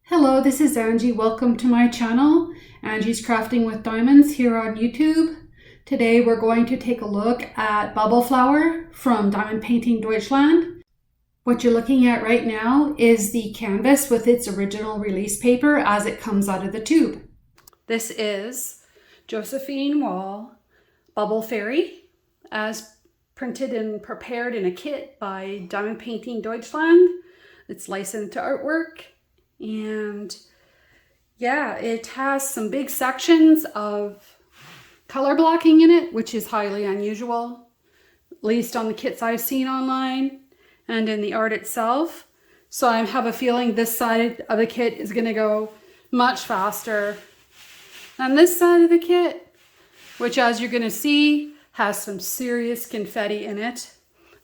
Hello, this is Angie. Welcome to my channel, Angie's Crafting with Diamonds here on YouTube. Today we're going to take a look at Bubble Flower from Diamond Painting Deutschland. What you're looking at right now is the canvas with its original release paper as it comes out of the tube. This is Josephine Wall Bubble Fairy as printed and prepared in a kit by Diamond Painting Deutschland. It's licensed to artwork. And yeah, it has some big sections of color blocking in it, which is highly unusual, at least on the kits I've seen online and in the art itself. So I have a feeling this side of the kit is going to go much faster than this side of the kit, which, as you're going to see, has some serious confetti in it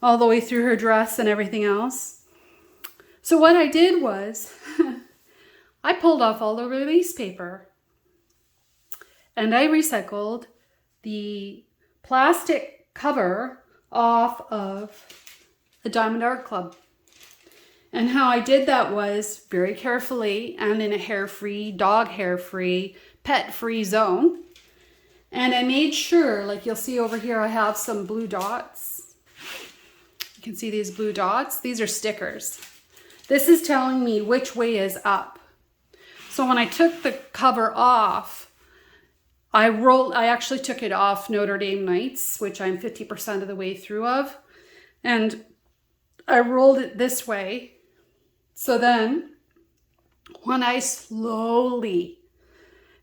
all the way through her dress and everything else. So what I did was I pulled off all the release paper and I recycled the plastic cover off of the Diamond Art Club. And how I did that was very carefully and in a hair-free, dog hair-free, pet-free zone. And I made sure, like you'll see over here, I have some blue dots. You can see these blue dots. These are stickers. This is telling me which way is up. So when I took the cover off, I actually took it off Notre Dame Nights, which I'm 50% of the way through of, and I rolled it this way. So then when I slowly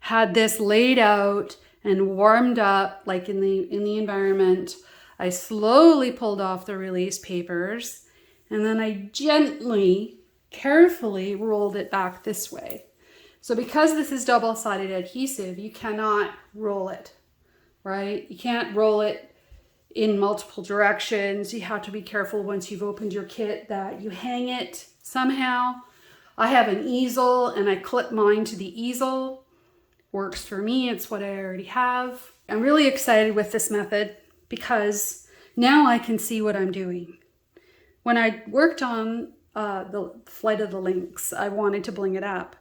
had this laid out and warmed up, like in the environment, I slowly pulled off the release papers, and then I gently, carefully rolled it back this way. So because this is double-sided adhesive, you cannot roll it, right? You can't roll it in multiple directions. You have to be careful once you've opened your kit that you hang it somehow. I have an easel and I clip mine to the easel. Works for me, it's what I already have. I'm really excited with this method because now I can see what I'm doing. When I worked on the Flight of the Lynx, I wanted to bling it up,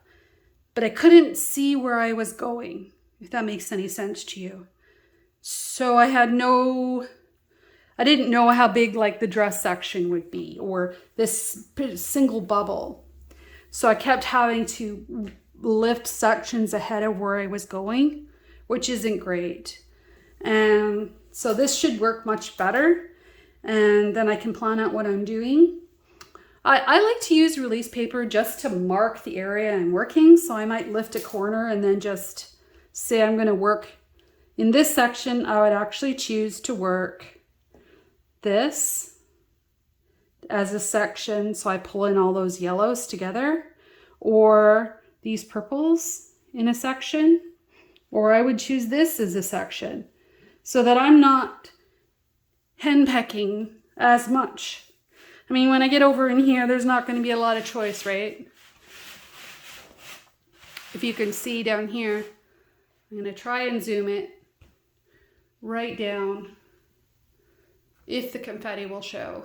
but I couldn't see where I was going, if that makes any sense to you. So I didn't know how big like the dress section would be or this single bubble. So I kept having to lift sections ahead of where I was going, which isn't great. And so this should work much better. And then I can plan out what I'm doing. I like to use release paper just to mark the area I'm working. So I might lift a corner and then just say I'm going to work in this section. I would actually choose to work this as a section. So I pull in all those yellows together, or these purples in a section, or I would choose this as a section so that I'm not henpecking as much. I mean, when I get over in here, there's not going to be a lot of choice, right? If you can see down here, I'm going to try and zoom it right down if the confetti will show.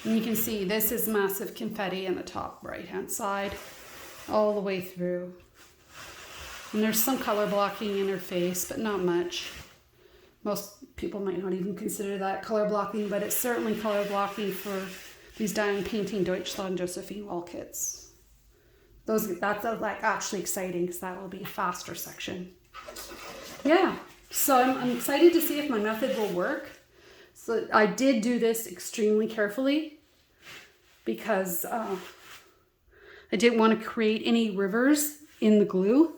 And you can see this is massive confetti in the top right-hand side all the way through. And there's some color blocking in her face, but not much. Most people might not even consider that color blocking, but it's certainly color blocking for these Diamond Painting Deutschland Josephine wall kits. That's like actually exciting because that will be a faster section. Yeah, so I'm excited to see if my method will work. So I did do this extremely carefully because I didn't want to create any rivers in the glue.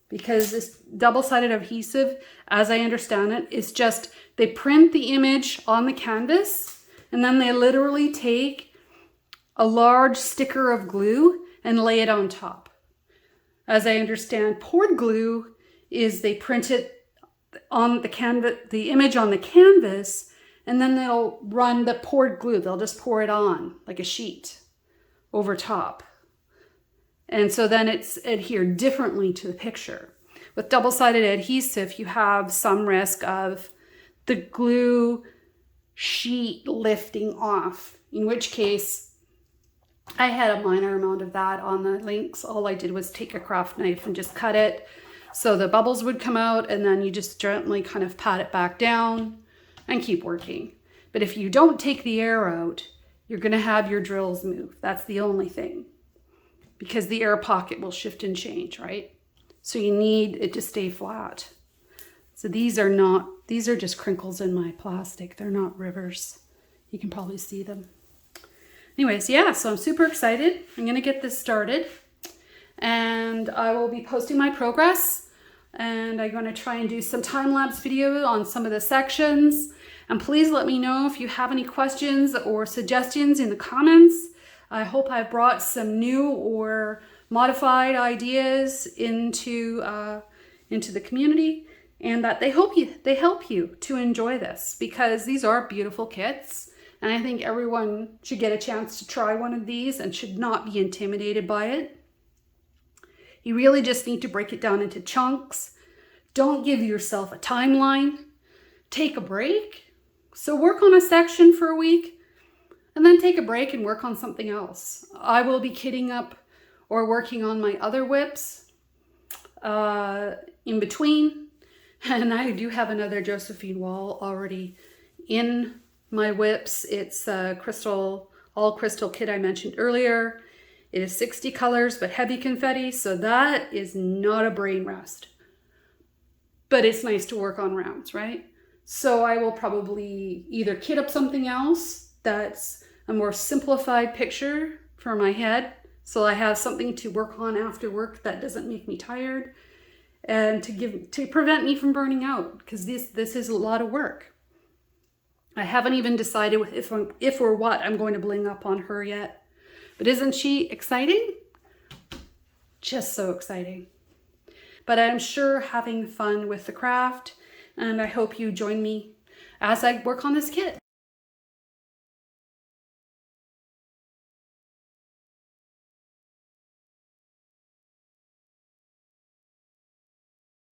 Because this double-sided adhesive, as I understand it, is just they print the image on the canvas and then they literally take a large sticker of glue and lay it on top. As I understand, poured glue is they print it on the canvas, the image on the canvas, and then they'll run the poured glue. They'll just pour it on like a sheet over top. And so then it's adhered differently to the picture. With double-sided adhesive, you have some risk of the glue sheet lifting off, in which case I had a minor amount of that on the links. All I did was take a craft knife and just cut it so the bubbles would come out, and then you just gently kind of pat it back down and keep working. But if you don't take the air out, you're going to have your drills move. That's the only thing, because the air pocket will shift and change, right? So you need it to stay flat. So these are just crinkles in my plastic. They're not rivers. You can probably see them. Anyways, yeah, so I'm super excited. I'm going to get this started, and I will be posting my progress, and I'm going to try and do some time-lapse video on some of the sections. And please let me know if you have any questions or suggestions in the comments. I hope I've brought some new or modified ideas into the community, and that they help you to enjoy this, because these are beautiful kits. And I think everyone should get a chance to try one of these and should not be intimidated by it. You really just need to break it down into chunks. Don't give yourself a timeline. Take a break. So work on a section for a week and then take a break and work on something else. I will be kitting up or working on my other whips in between. And I do have another Josephine wall already in my whips. It's a all crystal kit I mentioned earlier. It is 60 colors, but heavy confetti. So that is not a brain rest, but it's nice to work on rounds, right? So I will probably either kit up something else that's a more simplified picture for my head, so I have something to work on after work that doesn't make me tired, and to prevent me from burning out, because this is a lot of work. I haven't even decided if or what I'm going to bling up on her yet. But isn't she exciting? Just so exciting. But I'm sure having fun with the craft, and I hope you join me as I work on this kit.